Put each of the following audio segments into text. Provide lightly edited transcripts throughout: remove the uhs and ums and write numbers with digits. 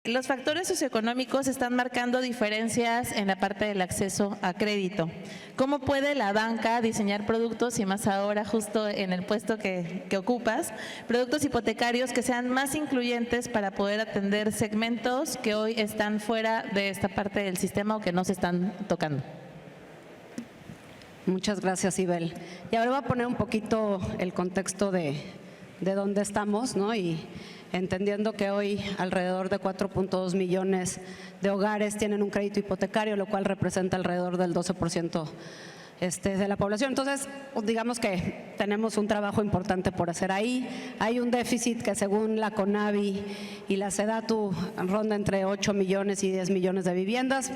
Los factores socioeconómicos están marcando diferencias en la parte del acceso a crédito. ¿Cómo puede la banca diseñar productos, y más ahora justo en el puesto que ocupas, productos hipotecarios que sean más incluyentes para poder atender segmentos que hoy están fuera de esta parte del sistema o que no se están tocando? Muchas gracias, Ibel. Y ahora voy a poner un poquito el contexto de dónde estamos, ¿no? Y entendiendo que hoy alrededor de 4.2 millones de hogares tienen un crédito hipotecario, lo cual representa alrededor del 12% de la población. Entonces, digamos que tenemos un trabajo importante por hacer ahí. Hay un déficit que según la CONAVI y la SEDATU ronda entre 8 millones y 10 millones de viviendas.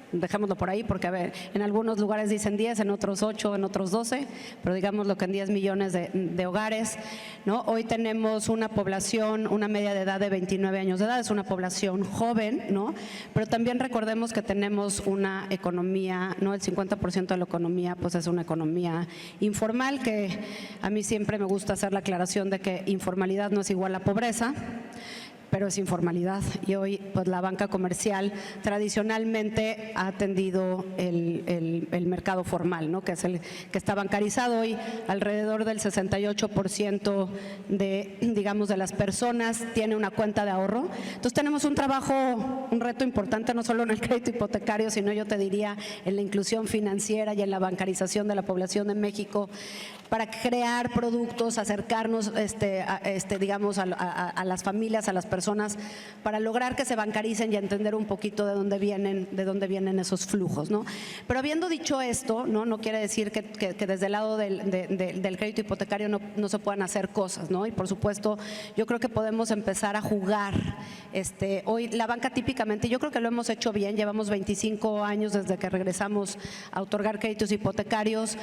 Dejémoslo por ahí porque, a ver, en algunos lugares dicen 10, en otros 8, en otros 12, pero digámoslo que en 10 millones de hogares, ¿no? Hoy tenemos una población, una media de edad de 29 años de edad, es una población joven, ¿no? Pero también recordemos que tenemos una economía, ¿no? El 50% de la economía pues es una economía informal, que a mí siempre me gusta hacer la aclaración de que informalidad no es igual a pobreza, pero es informalidad. Y hoy pues la banca comercial tradicionalmente ha atendido el mercado formal, ¿no? Que es el que está bancarizado. Hoy alrededor del 68% de las personas tiene una cuenta de ahorro. Entonces tenemos un trabajo, un reto importante, no solo en el crédito hipotecario, sino yo te diría en la inclusión financiera y en la bancarización de la población de México, para crear productos, acercarnos digamos a las familias, a las personas, para lograr que se bancaricen y entender un poquito de dónde vienen esos flujos, ¿no? Pero habiendo dicho esto, no quiere decir que desde el lado del crédito hipotecario no se puedan hacer cosas, ¿no? Y por supuesto, yo creo que podemos empezar a jugar. Hoy la banca típicamente, yo creo que lo hemos hecho bien, llevamos 25 años desde que regresamos a otorgar créditos hipotecarios,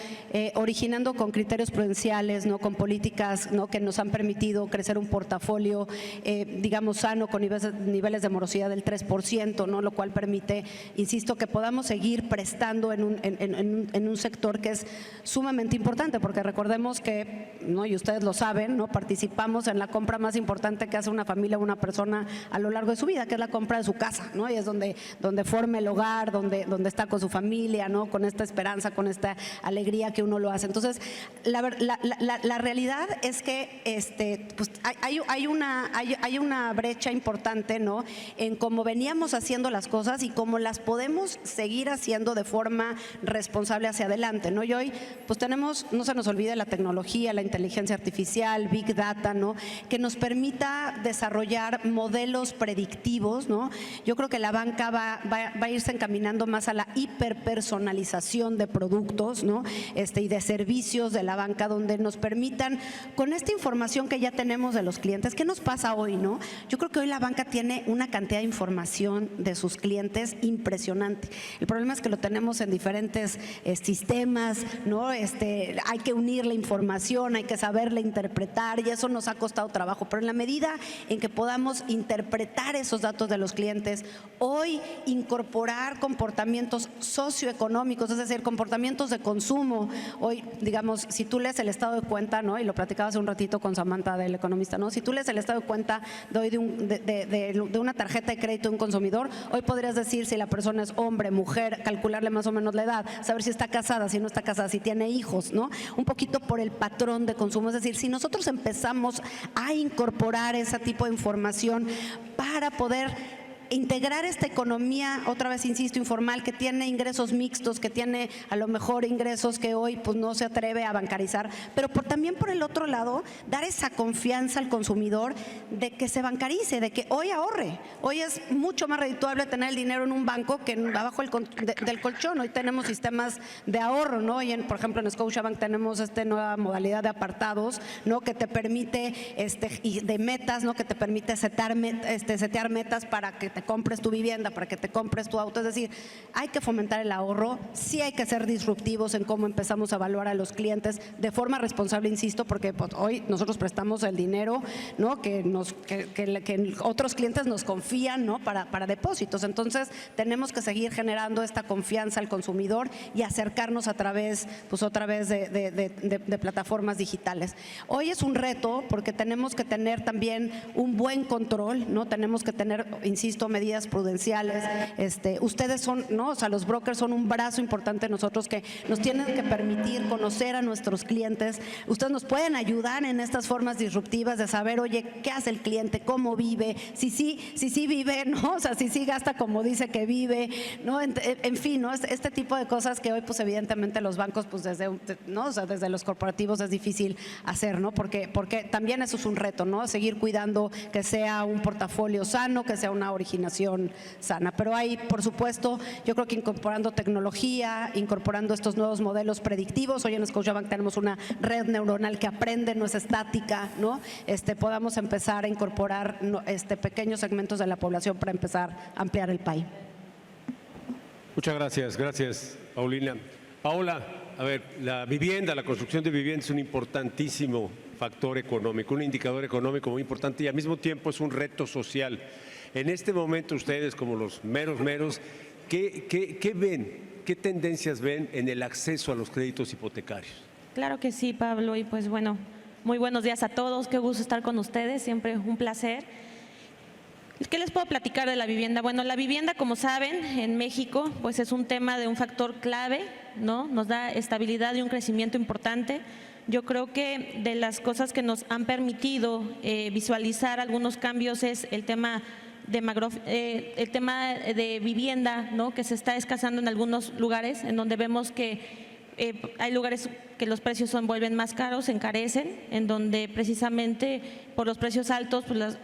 originando con criterios prudenciales, ¿no? Con políticas, ¿no? Que nos han permitido crecer un portafolio, digamos, sano, con niveles de morosidad del 3%, ¿no? Lo cual permite, insisto, que podamos seguir prestando en un sector que es sumamente importante, porque recordemos que, ¿no? Y ustedes lo saben, ¿no? Participamos en la compra más importante que hace una familia o una persona a lo largo de su vida, que es la compra de su casa, ¿no? Y es donde forma el hogar, donde está con su familia, ¿no? Con esta esperanza, con esta alegría que uno lo hace. Entonces, la realidad es que pues hay una brecha importante, ¿no? En cómo veníamos haciendo las cosas y cómo las podemos seguir haciendo de forma responsable hacia adelante, ¿no? Y hoy pues tenemos, no se nos olvide, la tecnología, la inteligencia artificial, Big Data, ¿no? Que nos permita desarrollar modelos predictivos, ¿no? Yo creo que la banca va a irse encaminando más a la hiperpersonalización de productos, ¿no? Y de servicios de la banca, donde nos permitan, con esta información que ya tenemos de los clientes, ¿qué nos pasa hoy, no? Yo creo que hoy la banca tiene una cantidad de información de sus clientes impresionante. El problema es que lo tenemos en diferentes sistemas, ¿no? Hay que unir la información, hay que saberla interpretar, y eso nos ha costado trabajo, pero en la medida en que podamos interpretar esos datos de los clientes, hoy incorporar comportamientos socioeconómicos, es decir, comportamientos de consumo. Hoy, digamos, si tú lees el estado de cuenta, ¿no? Y lo platicaba hace un ratito con Samantha, del Economista, ¿no? Si tú lees el estado de cuenta de hoy de una tarjeta de crédito de un consumidor, hoy podrías decir si la persona es hombre, mujer, calcularle más o menos la edad, saber si está casada, si no está casada, si tiene hijos, ¿no? Un poquito por el patrón de consumo. Es decir, si nosotros empezamos a incorporar ese tipo de información para poder integrar esta economía, otra vez insisto, informal, que tiene ingresos mixtos, que tiene a lo mejor ingresos que hoy pues no se atreve a bancarizar, pero también por el otro lado, dar esa confianza al consumidor de que se bancarice, de que hoy ahorre. Hoy es mucho más redituable tener el dinero en un banco que abajo del colchón. Hoy tenemos sistemas de ahorro, ¿no? Y por ejemplo en Scotiabank tenemos esta nueva modalidad de apartados, ¿no? Que te permite, y de metas, ¿no? Que te permite setear metas para que te compres tu vivienda, para que te compres tu auto. Es decir, hay que fomentar el ahorro, sí hay que ser disruptivos en cómo empezamos a evaluar a los clientes de forma responsable, insisto, porque pues, hoy nosotros prestamos el dinero, ¿no? que otros clientes nos confían, ¿no? para depósitos. Entonces, tenemos que seguir generando esta confianza al consumidor y acercarnos a través, pues otra vez de plataformas digitales. Hoy es un reto porque tenemos que tener también un buen control, ¿no? Tenemos que tener, insisto, medidas prudenciales. Ustedes son, ¿no? O sea, los brokers son un brazo importante de nosotros que nos tienen que permitir conocer a nuestros clientes. Ustedes nos pueden ayudar en estas formas disruptivas de saber, oye, ¿qué hace el cliente? ¿Cómo vive? Si sí vive, ¿no? O sea, si sí gasta como dice que vive, ¿no? En fin, ¿no? Este tipo de cosas que hoy, pues evidentemente los bancos, pues ¿no? O sea, desde los corporativos es difícil hacer, ¿no? Porque también eso es un reto, ¿no? Seguir cuidando que sea un portafolio sano, que sea una originación sana. Pero hay, por supuesto, yo creo que incorporando tecnología, incorporando estos nuevos modelos predictivos. Hoy en Scotiabank tenemos una red neuronal que aprende, no es estática, ¿no? Podamos empezar a incorporar pequeños segmentos de la población para empezar a ampliar el PAI. Muchas gracias. Gracias, Paulina. Paola, a ver, la vivienda, la construcción de vivienda es un importantísimo factor económico, un indicador económico muy importante y al mismo tiempo es un reto social. En este momento ustedes, como los meros, ¿qué ven? ¿Qué tendencias ven en el acceso a los créditos hipotecarios? Claro que sí, Pablo, y pues bueno, muy buenos días a todos, qué gusto estar con ustedes, siempre un placer. ¿Qué les puedo platicar de la vivienda? Bueno, la vivienda, como saben, en México, pues es un tema de un factor clave, ¿no? Nos da estabilidad y un crecimiento importante. Yo creo que de las cosas que nos han permitido visualizar algunos cambios es el tema de vivienda, ¿no? Que se está escasando en algunos lugares, en donde vemos que hay lugares que los precios vuelven más caros, se encarecen, en donde precisamente por los precios altos pues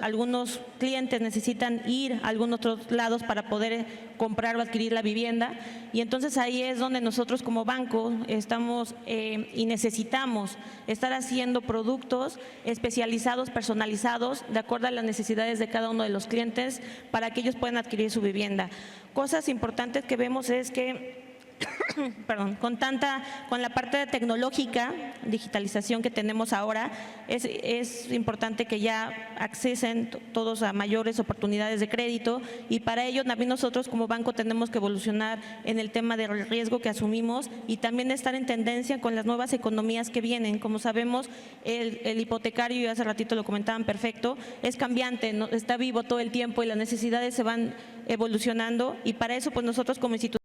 algunos clientes necesitan ir a algunos otros lados para poder comprar o adquirir la vivienda, y entonces ahí es donde nosotros como banco estamos y necesitamos estar haciendo productos especializados, personalizados, de acuerdo a las necesidades de cada uno de los clientes para que ellos puedan adquirir su vivienda. Cosas importantes que vemos es que perdón, con la parte tecnológica, digitalización que tenemos ahora, es importante que ya accesen todos a mayores oportunidades de crédito, y para ello también nosotros como banco tenemos que evolucionar en el tema del riesgo que asumimos y también estar en tendencia con las nuevas economías que vienen. Como sabemos, el hipotecario, y hace ratito lo comentaban perfecto, es cambiante, ¿no? Está vivo todo el tiempo y las necesidades se van evolucionando, y para eso pues nosotros como institución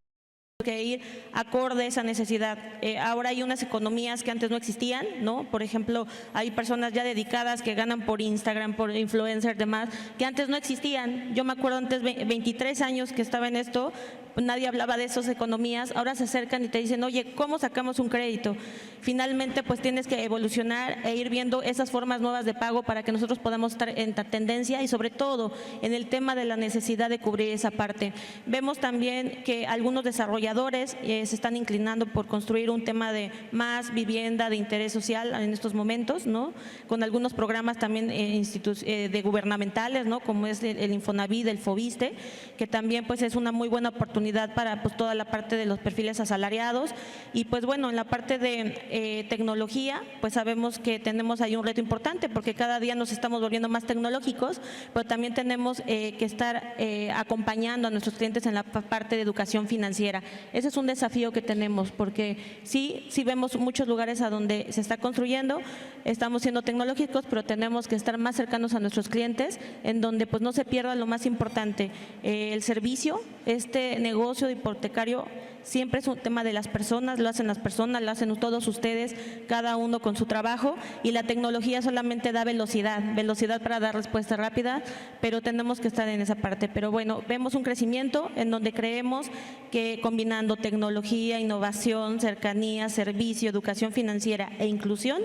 que ir acorde a esa necesidad. Ahora hay unas economías que antes no existían, ¿no? Por ejemplo, hay personas ya dedicadas que ganan por Instagram, por influencer, demás, que antes no existían. Yo me acuerdo antes, 23 años que estaba en esto, nadie hablaba de esas economías. Ahora se acercan y te dicen, oye, ¿cómo sacamos un crédito? Finalmente, pues tienes que evolucionar e ir viendo esas formas nuevas de pago para que nosotros podamos estar en la tendencia y sobre todo en el tema de la necesidad de cubrir esa parte. Vemos también que algunos desarrolladores se están inclinando por construir un tema de más vivienda de interés social en estos momentos, ¿no? Con algunos programas también de gubernamentales, ¿no? Como es el Infonavit, el Fobiste, que también pues es una muy buena oportunidad para pues toda la parte de los perfiles asalariados. Y pues bueno, en la parte de tecnología, pues sabemos que tenemos ahí un reto importante porque cada día nos estamos volviendo más tecnológicos, pero también tenemos que estar acompañando a nuestros clientes en la parte de educación financiera. Ese es un desafío que tenemos porque sí vemos muchos lugares a donde se está construyendo, estamos siendo tecnológicos, pero tenemos que estar más cercanos a nuestros clientes, en donde pues no se pierda lo más importante, el servicio. Este negocio de hipotecario siempre es un tema de las personas, lo hacen todos ustedes, cada uno con su trabajo, y la tecnología solamente da velocidad para dar respuesta rápida, pero tenemos que estar en esa parte. Pero bueno, vemos un crecimiento en donde creemos que combinando tecnología, innovación, cercanía, servicio, educación financiera e inclusión,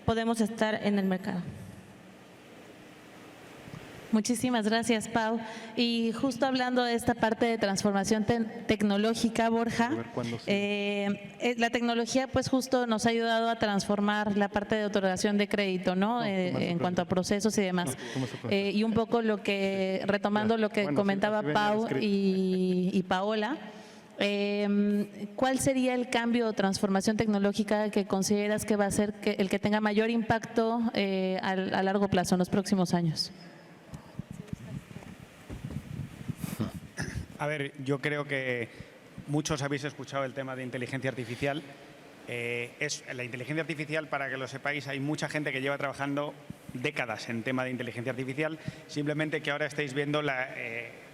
podemos estar en el mercado. Muchísimas gracias, Pau. Y justo hablando de esta parte de transformación tecnológica, Borja, la tecnología pues justo nos ha ayudado a transformar la parte de otorgación de crédito, ¿no? En cuanto a procesos y demás. Y un poco retomando lo que comentaba Pau y Paola, ¿cuál sería el cambio o transformación tecnológica que consideras que va a ser el que tenga mayor impacto a largo plazo, en los próximos años? A ver, yo creo que muchos habéis escuchado el tema de inteligencia artificial. La inteligencia artificial, para que lo sepáis, hay mucha gente que lleva trabajando décadas en tema de inteligencia artificial, simplemente que ahora estáis viendo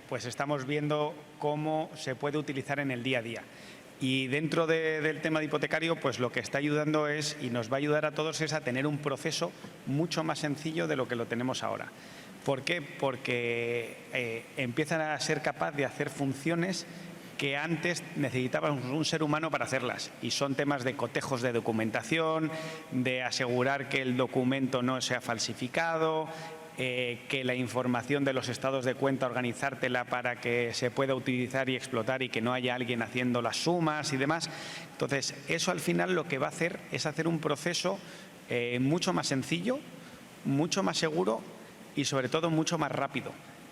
pues estamos viendo cómo se puede utilizar en el día a día. Y dentro del tema de hipotecario, pues lo que está ayudando es, y nos va a ayudar a todos, es a tener un proceso mucho más sencillo de lo que lo tenemos ahora. ¿Por qué? Porque empiezan a ser capaz de hacer funciones que antes necesitábamos un ser humano para hacerlas. Y son temas de cotejos de documentación, de asegurar que el documento no sea falsificado, que la información de los estados de cuenta, organizártela para que se pueda utilizar y explotar y que no haya alguien haciendo las sumas y demás. Entonces, eso al final lo que va a hacer es hacer un proceso mucho más sencillo, mucho más seguro y sobre todo mucho más rápido.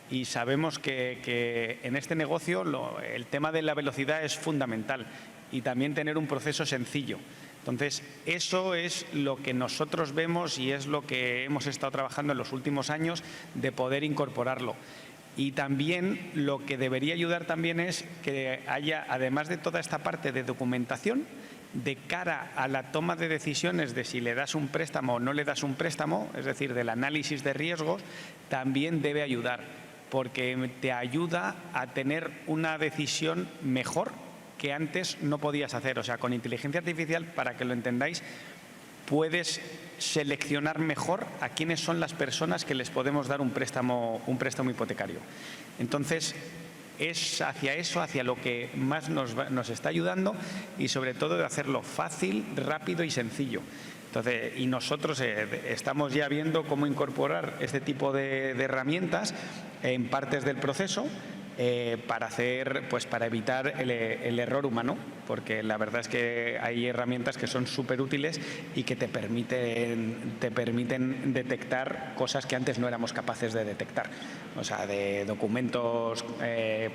Y sabemos que en este negocio el tema de la velocidad es fundamental y también tener un proceso sencillo. Entonces, eso es lo que nosotros vemos y es lo que hemos estado trabajando en los últimos años de poder incorporarlo. Y también lo que debería ayudar también es que haya, además de toda esta parte de documentación, de cara a la toma de decisiones de si le das un préstamo o no le das un préstamo, es decir, del análisis de riesgos, también debe ayudar, porque te ayuda a tener una decisión mejor que antes no podías hacer. O sea, con inteligencia artificial, para que lo entendáis, puedes seleccionar mejor a quiénes son las personas que les podemos dar un préstamo hipotecario. Entonces, es hacia eso, hacia lo que más nos está ayudando y sobre todo de hacerlo fácil, rápido y sencillo. Entonces, y nosotros estamos ya viendo cómo incorporar este tipo de herramientas en partes del proceso para evitar el error humano, porque la verdad es que hay herramientas que son súper útiles y que te permiten detectar cosas que antes no éramos capaces de detectar. O sea, de documentos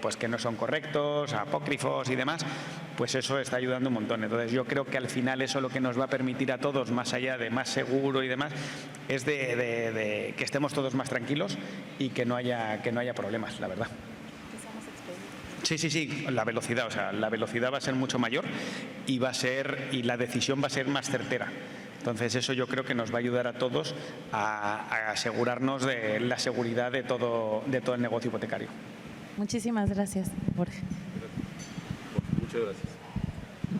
pues que no son correctos, apócrifos y demás, pues eso está ayudando un montón. Entonces yo creo que al final eso lo que nos va a permitir a todos, más allá de más seguro y demás, es de que estemos todos más tranquilos y que no haya problemas, la verdad. Sí, la velocidad, o sea, la velocidad va a ser mucho mayor y la decisión va a ser más certera. Entonces eso yo creo que nos va a ayudar a todos a asegurarnos de la seguridad de todo el negocio hipotecario. Muchísimas gracias, Jorge. Muchas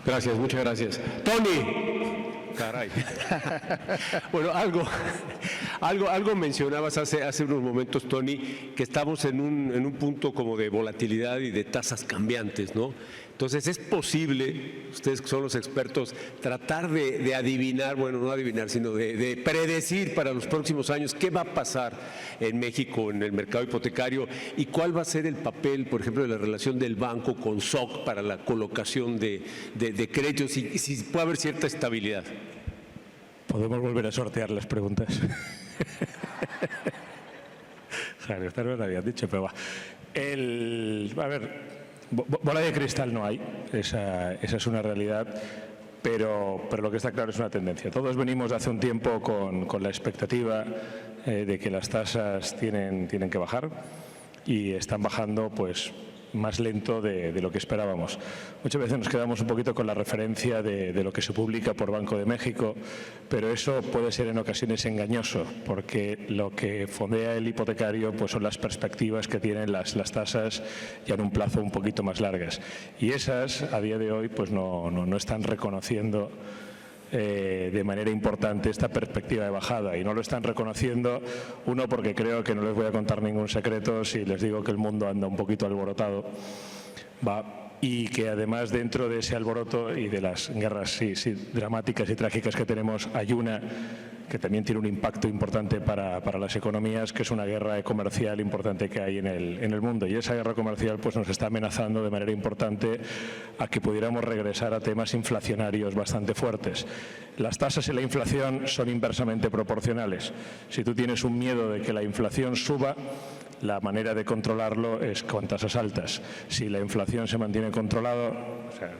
gracias. Muchas gracias. Tony. Caray. Bueno, algo mencionabas hace unos momentos, Tony, que estamos en un punto como de volatilidad y de tasas cambiantes, ¿no? Entonces, es posible, ustedes que son los expertos, tratar de adivinar, bueno, no adivinar, sino de predecir para los próximos años qué va a pasar en México en el mercado hipotecario y cuál va a ser el papel, por ejemplo, de la relación del banco con SOC para la colocación de créditos y si puede haber cierta estabilidad. Podemos volver a sortear las preguntas. Claro, esta no me lo habían dicho, pero va. A ver, bola de cristal no hay, esa es una realidad, pero lo que está claro es una tendencia. Todos venimos de hace un tiempo con la expectativa de que las tasas tienen que bajar y están bajando pues más lento de lo que esperábamos. Muchas veces nos quedamos un poquito con la referencia de lo que se publica por Banco de México, pero eso puede ser en ocasiones engañoso, porque lo que fondea el hipotecario pues son las perspectivas que tienen las tasas ya en un plazo un poquito más largas. Y esas, a día de hoy, pues no están reconociendo de manera importante esta perspectiva de bajada y no lo están reconociendo, uno porque creo que no les voy a contar ningún secreto si les digo que el mundo anda un poquito alborotado y que además dentro de ese alboroto y de las guerras dramáticas y trágicas que tenemos hay una que también tiene un impacto importante para las economías, que es una guerra comercial importante que hay en el mundo. Y esa guerra comercial pues, nos está amenazando de manera importante a que pudiéramos regresar a temas inflacionarios bastante fuertes. Las tasas y la inflación son inversamente proporcionales. Si tú tienes un miedo de que la inflación suba, la manera de controlarlo es con tasas altas. Si la inflación se mantiene controlada, o sea,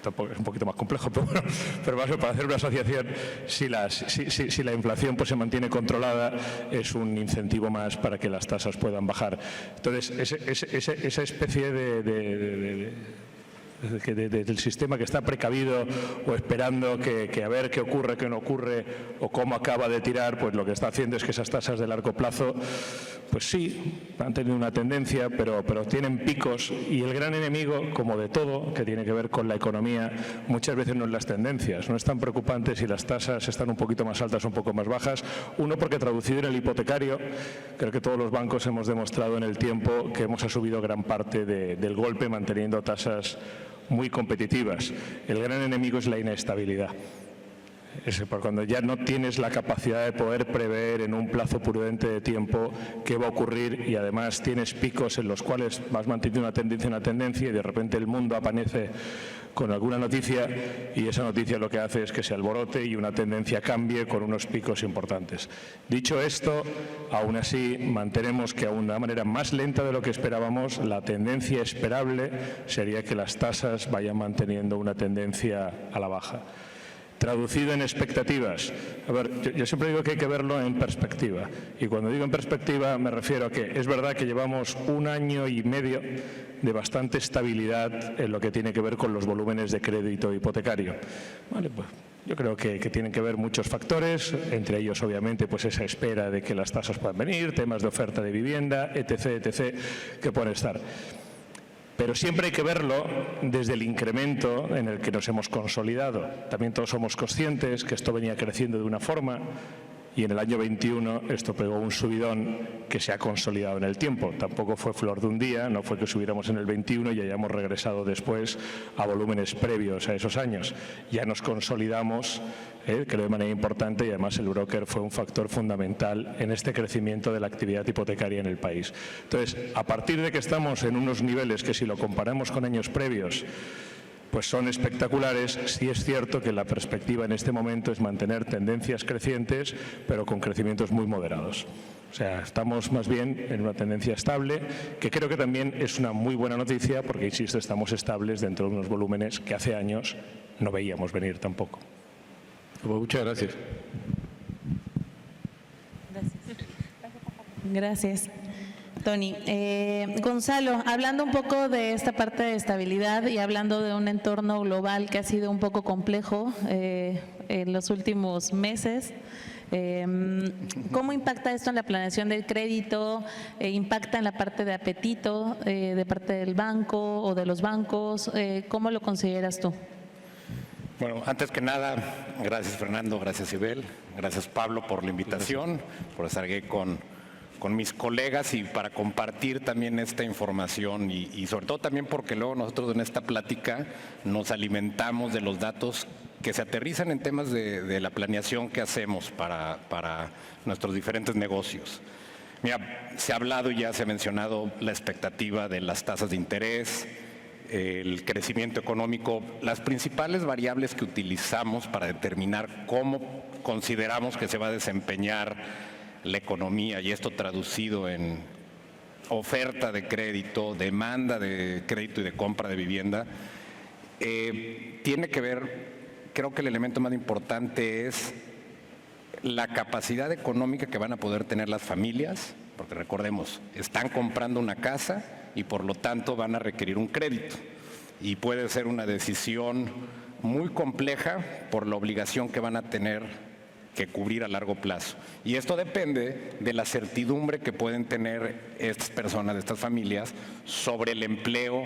tampoco es un poquito más complejo, pero bueno, pero para hacer una asociación, si la inflación pues, se mantiene controlada, es un incentivo más para que las tasas puedan bajar. Entonces, esa especie del sistema que está precavido o esperando que a ver qué ocurre, qué no ocurre o cómo acaba de tirar, pues lo que está haciendo es que esas tasas de largo plazo, pues sí, han tenido una tendencia, pero tienen picos, y el gran enemigo, como de todo, que tiene que ver con la economía, muchas veces no es las tendencias. No es tan preocupante si las tasas están un poquito más altas o un poco más bajas. Uno, porque traducido en el hipotecario, creo que todos los bancos hemos demostrado en el tiempo que hemos asumido gran parte del golpe manteniendo tasas muy competitivas. El gran enemigo es la inestabilidad. Cuando ya no tienes la capacidad de poder prever en un plazo prudente de tiempo qué va a ocurrir, y además tienes picos en los cuales vas manteniendo una tendencia y de repente el mundo amanece con alguna noticia y esa noticia lo que hace es que se alborote y una tendencia cambie con unos picos importantes. Dicho esto, aún así mantenemos que aún de una manera más lenta de lo que esperábamos, la tendencia esperable sería que las tasas vayan manteniendo una tendencia a la baja. Traducido en expectativas. A ver, yo siempre digo que hay que verlo en perspectiva. Y cuando digo en perspectiva me refiero a que es verdad que llevamos 1 año y medio de bastante estabilidad en lo que tiene que ver con los volúmenes de crédito hipotecario. Vale, pues yo creo que tienen que ver muchos factores, entre ellos obviamente pues esa espera de que las tasas puedan venir, temas de oferta de vivienda, etc., que pueden estar. Pero siempre hay que verlo desde el incremento en el que nos hemos consolidado. También todos somos conscientes que esto venía creciendo de una forma y en el año 21 esto pegó un subidón que se ha consolidado en el tiempo. Tampoco fue flor de un día, no fue que subiéramos en el 21 y hayamos regresado después a volúmenes previos a esos años. Ya nos consolidamos, creo de manera importante, y además el broker fue un factor fundamental en este crecimiento de la actividad hipotecaria en el país. Entonces, a partir de que estamos en unos niveles que si lo comparamos con años previos, pues son espectaculares, sí es cierto que la perspectiva en este momento es mantener tendencias crecientes, pero con crecimientos muy moderados. O sea, estamos más bien en una tendencia estable, que creo que también es una muy buena noticia, porque, insisto, estamos estables dentro de unos volúmenes que hace años no veíamos venir tampoco. Muchas gracias. Gracias, Tony. Gonzalo, hablando un poco de esta parte de estabilidad y hablando de un entorno global que ha sido un poco complejo en los últimos meses, ¿cómo impacta esto en la planeación del crédito? ¿Impacta en la parte de apetito de parte del banco o de los bancos? ¿Cómo lo consideras tú? Bueno, antes que nada, gracias Fernando, gracias Ibel, gracias Pablo por la invitación, por estar aquí con mis colegas y para compartir también esta información y sobre todo también porque luego nosotros en esta plática nos alimentamos de los datos que se aterrizan en temas de la planeación que hacemos para nuestros diferentes negocios. Mira, se ha hablado y ya se ha mencionado la expectativa de las tasas de interés, el crecimiento económico, las principales variables que utilizamos para determinar cómo consideramos que se va a desempeñar la economía, y esto traducido en oferta de crédito, demanda de crédito y de compra de vivienda, tiene que ver, creo que el elemento más importante es la capacidad económica que van a poder tener las familias, porque recordemos, están comprando una casa y por lo tanto van a requerir un crédito. Y puede ser una decisión muy compleja por la obligación que van a tener que cubrir a largo plazo. Y esto depende de la certidumbre que pueden tener estas personas, estas familias, sobre el empleo,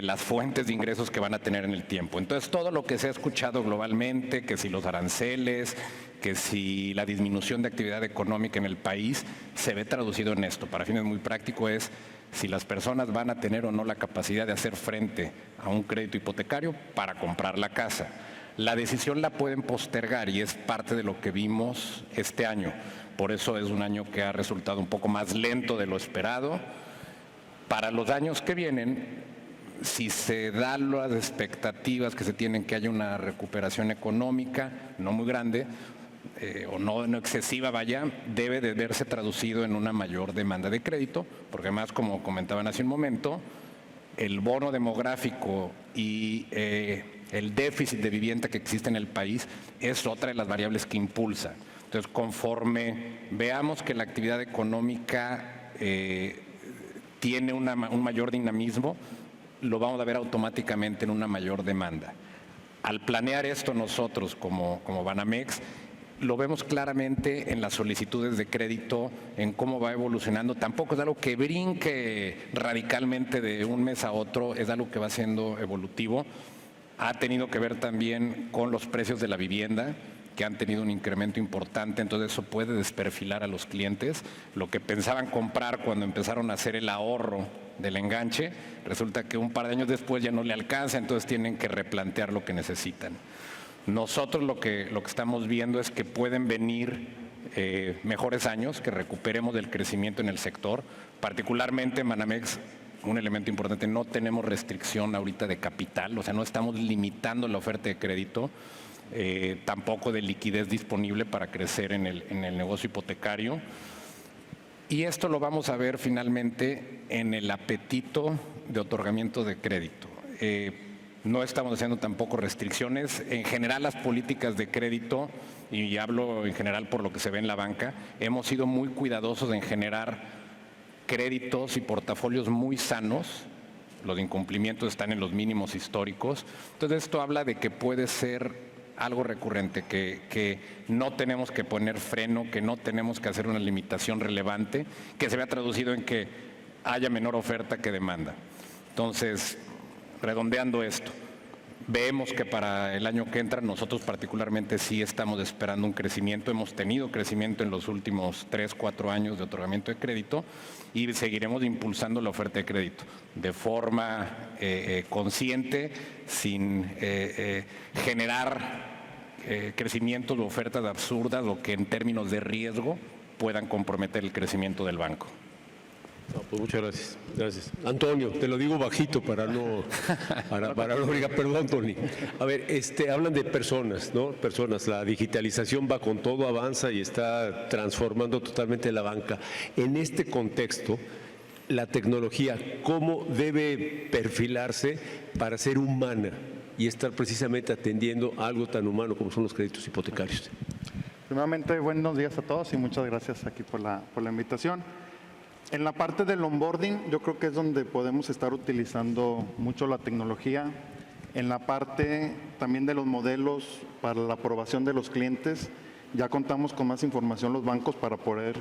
las fuentes de ingresos que van a tener en el tiempo. Entonces, todo lo que se ha escuchado globalmente, que si los aranceles, que si la disminución de actividad económica en el país, se ve traducido en esto. Para fines muy prácticos es si las personas van a tener o no la capacidad de hacer frente a un crédito hipotecario para comprar la casa. La decisión la pueden postergar y es parte de lo que vimos este año. Por eso es un año que ha resultado un poco más lento de lo esperado. Para los años que vienen, si se dan las expectativas que se tienen que haya una recuperación económica, no muy grande, o no excesiva, vaya, debe de verse traducido en una mayor demanda de crédito, porque además, como comentaban hace un momento, el bono demográfico y el déficit de vivienda que existe en el país es otra de las variables que impulsa. Entonces, conforme veamos que la actividad económica tiene un mayor dinamismo, lo vamos a ver automáticamente en una mayor demanda. Al planear esto nosotros como Banamex, lo vemos claramente en las solicitudes de crédito, en cómo va evolucionando. Tampoco es algo que brinque radicalmente de un mes a otro, es algo que va siendo evolutivo. Ha tenido que ver también con los precios de la vivienda, que han tenido un incremento importante, entonces eso puede desperfilar a los clientes. Lo que pensaban comprar cuando empezaron a hacer el ahorro del enganche, resulta que un par de años después ya no le alcanza, entonces tienen que replantear lo que necesitan. Nosotros lo que estamos viendo es que pueden venir mejores años, que recuperemos el crecimiento en el sector, particularmente en Banamex. Un elemento importante, no tenemos restricción ahorita de capital, o sea, no estamos limitando la oferta de crédito, tampoco de liquidez disponible para crecer en el negocio hipotecario. Y esto lo vamos a ver finalmente en el apetito de otorgamiento de crédito. No estamos haciendo tampoco restricciones. En general, las políticas de crédito, y hablo en general por lo que se ve en la banca, hemos sido muy cuidadosos en generar créditos y portafolios muy sanos. Los incumplimientos están en los mínimos históricos. Entonces, esto habla de que puede ser algo recurrente, que no tenemos que poner freno, que no tenemos que hacer una limitación relevante, que se vea traducido en que haya menor oferta que demanda. Entonces, redondeando esto, vemos que para el año que entra nosotros particularmente sí estamos esperando un crecimiento. Hemos tenido crecimiento en los últimos 3, 4 años de otorgamiento de crédito y seguiremos impulsando la oferta de crédito de forma consciente, sin generar crecimientos o ofertas absurdas o que en términos de riesgo puedan comprometer el crecimiento del banco. No, pues muchas gracias. Gracias. Antonio, te lo digo bajito para no obligar. Perdón, Tony. A ver, hablan de personas, ¿no? Personas. La digitalización va con todo, avanza y está transformando totalmente la banca. En este contexto, la tecnología, ¿cómo debe perfilarse para ser humana y estar precisamente atendiendo algo tan humano como son los créditos hipotecarios? Primeramente, buenos días a todos y muchas gracias aquí por la invitación. En la parte del onboarding, yo creo que es donde podemos estar utilizando mucho la tecnología. En la parte también de los modelos para la aprobación de los clientes, ya contamos con más información los bancos para poder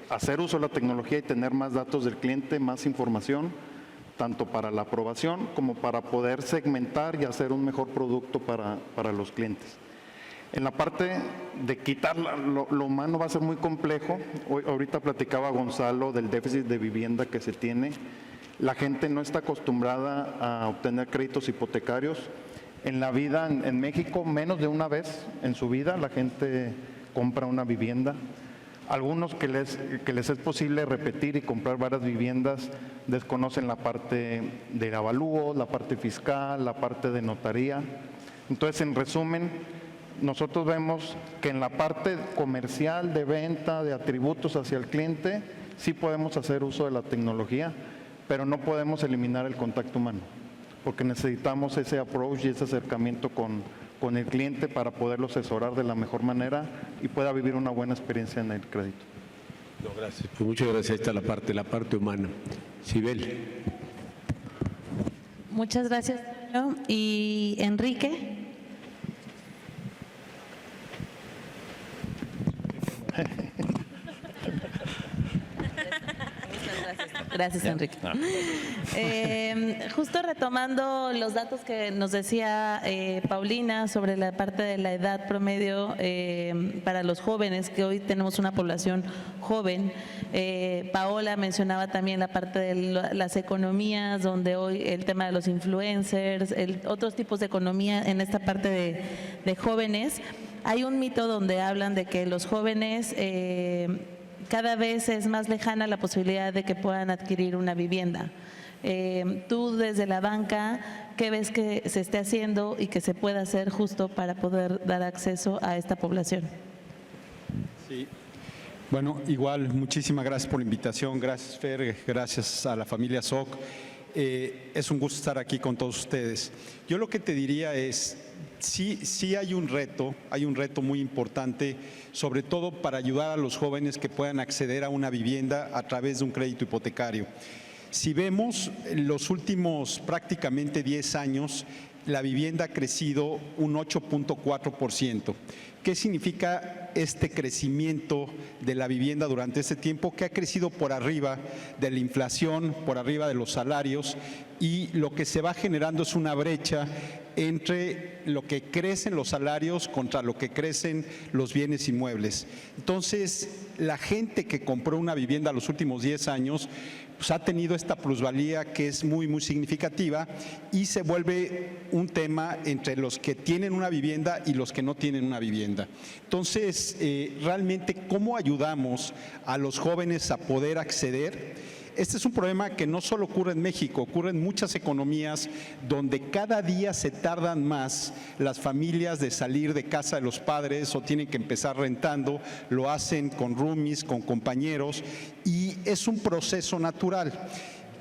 hacer uso de la tecnología y tener más datos del cliente, más información, tanto para la aprobación como para poder segmentar y hacer un mejor producto para los clientes. En la parte de quitar lo humano va a ser muy complejo. Ahorita platicaba Gonzalo del déficit de vivienda que se tiene. La gente no está acostumbrada a obtener créditos hipotecarios. En la vida en México, menos de una vez en su vida la gente compra una vivienda. Algunos que les es posible repetir y comprar varias viviendas desconocen la parte del avalúo, la parte fiscal, la parte de notaría. Entonces, en resumen, nosotros vemos que en la parte comercial de venta, de atributos hacia el cliente, sí podemos hacer uso de la tecnología, pero no podemos eliminar el contacto humano, porque necesitamos ese approach y ese acercamiento con el cliente para poderlo asesorar de la mejor manera y pueda vivir una buena experiencia en el crédito. No, gracias. Pues muchas gracias. Ahí está la parte humana. Sibel. Muchas gracias. ¿Y Enrique? Gracias, Enrique. Justo retomando los datos que nos decía Paulina sobre la parte de la edad promedio para los jóvenes, que hoy tenemos una población joven. Paola mencionaba también la parte de las economías, donde hoy el tema de los influencers, otros tipos de economía en esta parte de jóvenes. Hay un mito donde hablan de que los jóvenes cada vez es más lejana la posibilidad de que puedan adquirir una vivienda. Tú desde la banca, ¿qué ves que se esté haciendo y que se pueda hacer justo para poder dar acceso a esta población? Sí. Bueno, igual, muchísimas gracias por la invitación, gracias Fer, gracias a la familia SOC. Es un gusto estar aquí con todos ustedes. Yo lo que te diría es, sí hay un reto muy importante, sobre todo para ayudar a los jóvenes que puedan acceder a una vivienda a través de un crédito hipotecario. Si vemos los últimos prácticamente 10 años, la vivienda ha crecido un 8.4%. ¿Qué significa este crecimiento de la vivienda durante este tiempo? Que ha crecido por arriba de la inflación, por arriba de los salarios, y lo que se va generando es una brecha entre lo que crecen los salarios contra lo que crecen los bienes inmuebles. Entonces, la gente que compró una vivienda los últimos 10 años, pues ha tenido esta plusvalía que es muy, muy significativa y se vuelve un tema entre los que tienen una vivienda y los que no tienen una vivienda. Entonces, realmente, ¿cómo ayudamos a los jóvenes a poder acceder? Este es un problema que no solo ocurre en México, ocurre en muchas economías donde cada día se tardan más las familias de salir de casa de los padres o tienen que empezar rentando, lo hacen con roomies, con compañeros, y es un proceso natural.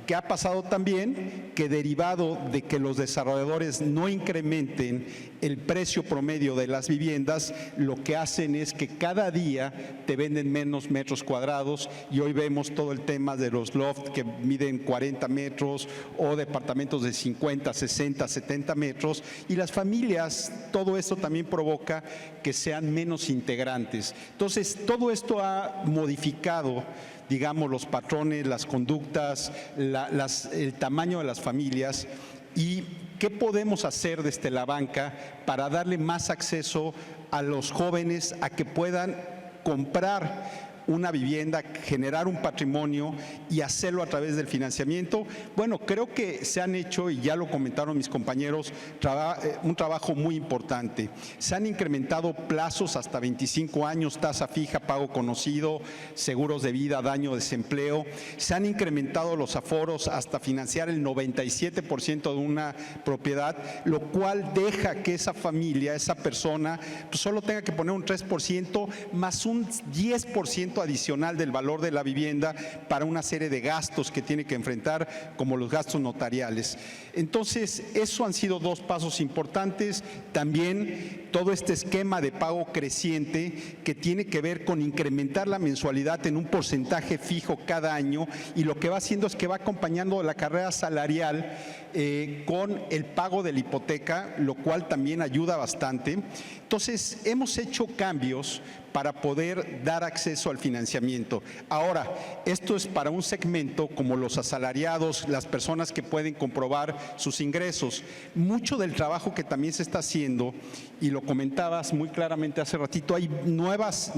¿Qué ha pasado también? Que derivado de que los desarrolladores no incrementen el precio promedio de las viviendas, lo que hacen es que cada día te venden menos metros cuadrados, y hoy vemos todo el tema de los loft que miden 40 metros o departamentos de 50, 60, 70 metros, y las familias, todo esto también provoca que sean menos integrantes. Entonces, todo esto ha modificado, digamos, los patrones, las conductas, el tamaño de las familias. ¿Y qué podemos hacer desde la banca para darle más acceso a los jóvenes a que puedan comprar una vivienda, generar un patrimonio y hacerlo a través del financiamiento? Bueno, creo que se han hecho, y ya lo comentaron mis compañeros, un trabajo muy importante. Se han incrementado plazos hasta 25 años, tasa fija, pago conocido, seguros de vida, daño, desempleo. Se han incrementado los aforos hasta financiar el 97% de una propiedad, lo cual deja que esa familia, esa persona, pues solo tenga que poner un 3% más un 10% adicional del valor de la vivienda para una serie de gastos que tiene que enfrentar, como los gastos notariales. Entonces, eso han sido dos pasos importantes. También todo este esquema de pago creciente que tiene que ver con incrementar la mensualidad en un porcentaje fijo cada año, y lo que va haciendo es que va acompañando la carrera salarial con el pago de la hipoteca, lo cual también ayuda bastante. Entonces, hemos hecho cambios para poder dar acceso al financiamiento. Ahora, esto es para un segmento como los asalariados, las personas que pueden comprobar sus ingresos. Mucho del trabajo que también se está haciendo, y lo comentabas muy claramente hace ratito, hay nuevos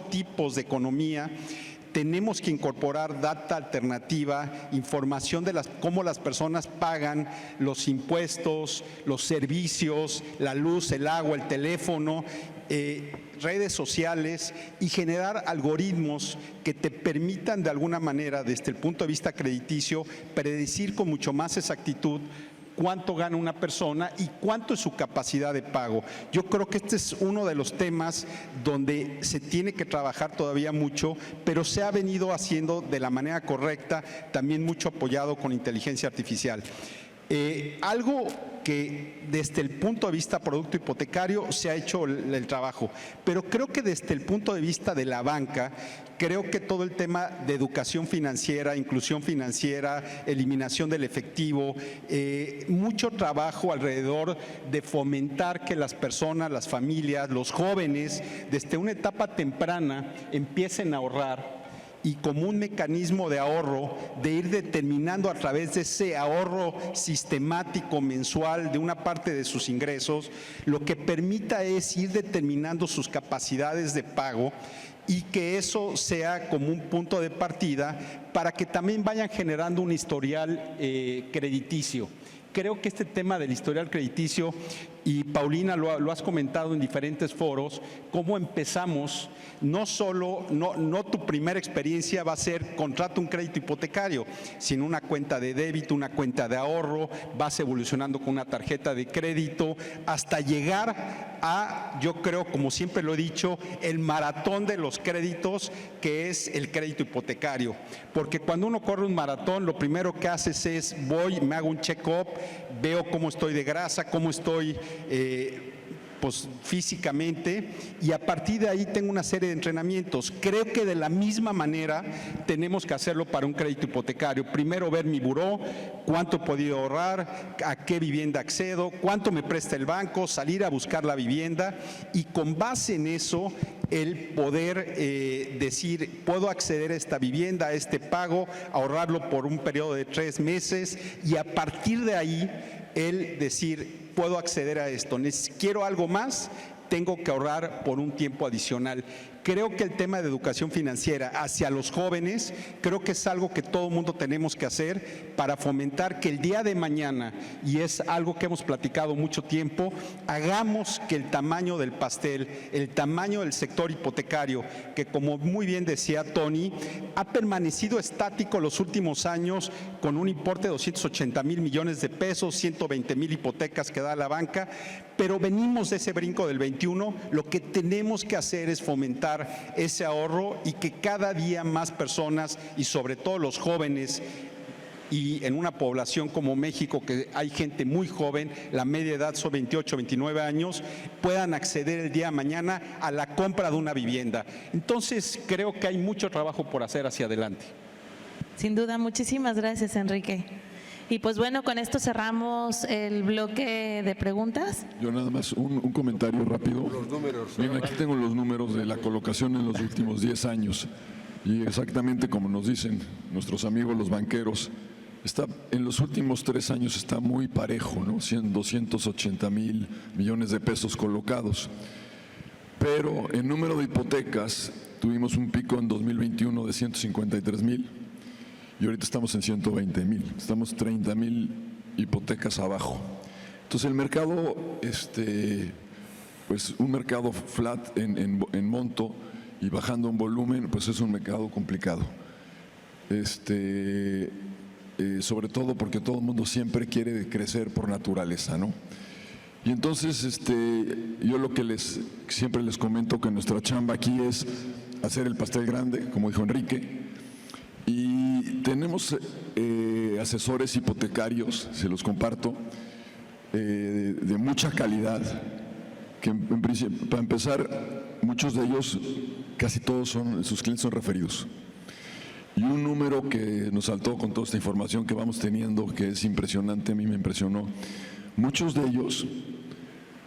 tipos de economía. Tenemos que incorporar data alternativa, información de cómo las personas pagan los impuestos, los servicios, la luz, el agua, el teléfono, redes sociales, y generar algoritmos que te permitan de alguna manera, desde el punto de vista crediticio, predecir con mucho más exactitud cuánto gana una persona y cuánto es su capacidad de pago. Yo creo que este es uno de los temas donde se tiene que trabajar todavía mucho, pero se ha venido haciendo de la manera correcta, también mucho apoyado con inteligencia artificial. Algo que desde el punto de vista producto hipotecario se ha hecho el trabajo, pero creo que desde el punto de vista de la banca, creo que todo el tema de educación financiera, inclusión financiera, eliminación del efectivo, mucho trabajo alrededor de fomentar que las personas, las familias, los jóvenes, desde una etapa temprana empiecen a ahorrar. y como un mecanismo de ahorro, de ir determinando a través de ese ahorro sistemático mensual de una parte de sus ingresos, lo que permita es ir determinando sus capacidades de pago y que eso sea como un punto de partida para que también vayan generando un historial crediticio. Creo que este tema del historial crediticio, y Paulina lo has comentado en diferentes foros, cómo empezamos, no tu primera experiencia va a ser contrato un crédito hipotecario, sino una cuenta de débito, una cuenta de ahorro, vas evolucionando con una tarjeta de crédito, hasta llegar a, yo creo, como siempre lo he dicho, el maratón de los créditos, que es el crédito hipotecario. Porque cuando uno corre un maratón, lo primero que haces es, voy, me hago un check-up, veo cómo estoy de grasa, cómo estoy pues físicamente, y a partir de ahí tengo una serie de entrenamientos. Creo que de la misma manera tenemos que hacerlo para un crédito hipotecario. Primero ver mi buró, cuánto he podido ahorrar, a qué vivienda accedo, cuánto me presta el banco, salir a buscar la vivienda, y con base en eso el poder decir, puedo acceder a esta vivienda, a este pago, ahorrarlo por un periodo de 3 meses, y a partir de ahí el decir, puedo acceder a esto, quiero algo más, tengo que ahorrar por un tiempo adicional. Creo que el tema de educación financiera hacia los jóvenes, creo que es algo que todo el mundo tenemos que hacer para fomentar que el día de mañana, y es algo que hemos platicado mucho tiempo, hagamos que el tamaño del pastel, el tamaño del sector hipotecario, que como muy bien decía Tony, ha permanecido estático los últimos años con un importe de 280,000 millones de pesos, 120,000 hipotecas que da la banca, pero venimos de ese brinco del 21, lo que tenemos que hacer es fomentar ese ahorro y que cada día más personas, y sobre todo los jóvenes, y en una población como México, que hay gente muy joven, la media edad son 28, 29 años, puedan acceder el día de mañana a la compra de una vivienda. Entonces, creo que hay mucho trabajo por hacer hacia adelante. Sin duda, muchísimas gracias, Enrique. Y pues bueno, con esto cerramos el bloque de preguntas. Yo nada más un comentario rápido. Los números. Bien, aquí tengo los números de la colocación en los últimos 10 años. Y exactamente como nos dicen nuestros amigos los banqueros, en los últimos 3 años está muy parejo, ¿no? 280,000 millones de pesos colocados. Pero en número de hipotecas tuvimos un pico en 2021 de 153,000. Y ahorita estamos en 120,000, estamos 30,000 hipotecas abajo. Entonces el mercado, pues un mercado flat en monto y bajando en volumen, pues es un mercado complicado. Sobre todo porque todo el mundo siempre quiere crecer por naturaleza, ¿no? Y entonces yo lo que siempre les comento que nuestra chamba aquí es hacer el pastel grande, como dijo Enrique. Y tenemos asesores hipotecarios, se los comparto, de mucha calidad, que para empezar, muchos de ellos, casi todos sus clientes son referidos. Y un número que nos saltó con toda esta información que vamos teniendo, que es impresionante, a mí me impresionó, muchos de ellos,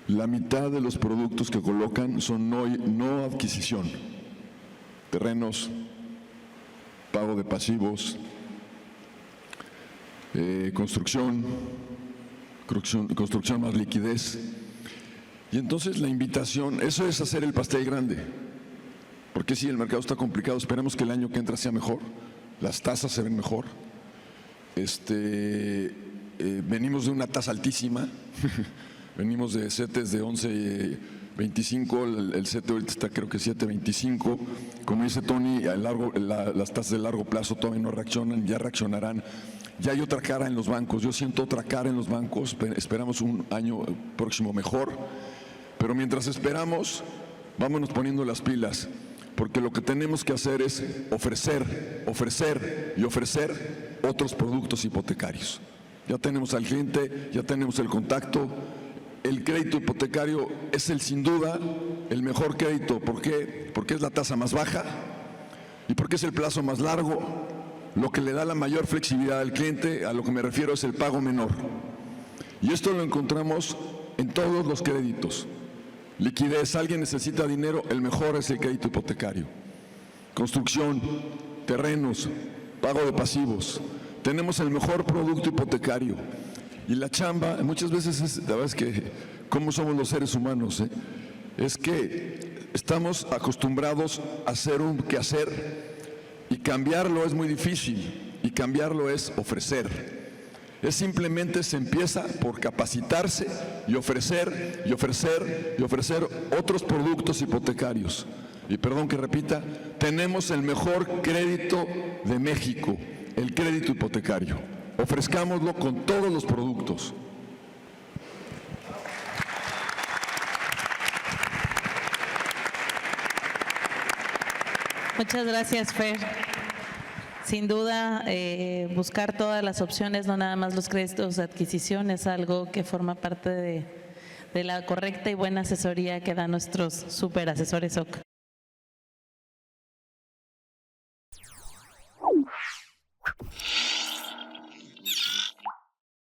la mitad de los productos que colocan son no adquisición, terrenos, pago de pasivos, construcción más liquidez. Y entonces la invitación, eso es hacer el pastel grande. Porque si el mercado está complicado, esperemos que el año que entra sea mejor, las tasas se ven mejor. Venimos de una tasa altísima, venimos de CETES de 11.25, el CETE ahorita está creo que 7.25. Como dice Tony, las tasas de largo plazo todavía no reaccionan, ya reaccionarán. Ya hay otra cara en los bancos, yo siento otra cara en los bancos, esperamos un año próximo mejor, pero mientras esperamos, vámonos poniendo las pilas, porque lo que tenemos que hacer es ofrecer otros productos hipotecarios. Ya tenemos al cliente, ya tenemos el contacto. El crédito hipotecario es sin duda el mejor crédito. ¿Por qué? Porque es la tasa más baja y porque es el plazo más largo, lo que le da la mayor flexibilidad al cliente. A lo que me refiero es el pago menor. Y esto lo encontramos en todos los créditos. Liquidez, alguien necesita dinero, el mejor es el crédito hipotecario. Construcción, terrenos, pago de pasivos. Tenemos el mejor producto hipotecario. Y la chamba, muchas veces, la verdad es que, ¿cómo somos los seres humanos? Es que estamos acostumbrados a hacer un quehacer y cambiarlo es muy difícil, y cambiarlo es ofrecer. Es simplemente se empieza por capacitarse y ofrecer, y ofrecer, y ofrecer otros productos hipotecarios. Y perdón que repita, tenemos el mejor crédito de México, el crédito hipotecario. Ofrezcámoslo con todos los productos. Muchas gracias, Fer. Sin duda, buscar todas las opciones, no nada más los créditos de adquisición, es algo que forma parte de la correcta y buena asesoría que dan nuestros super asesores OC.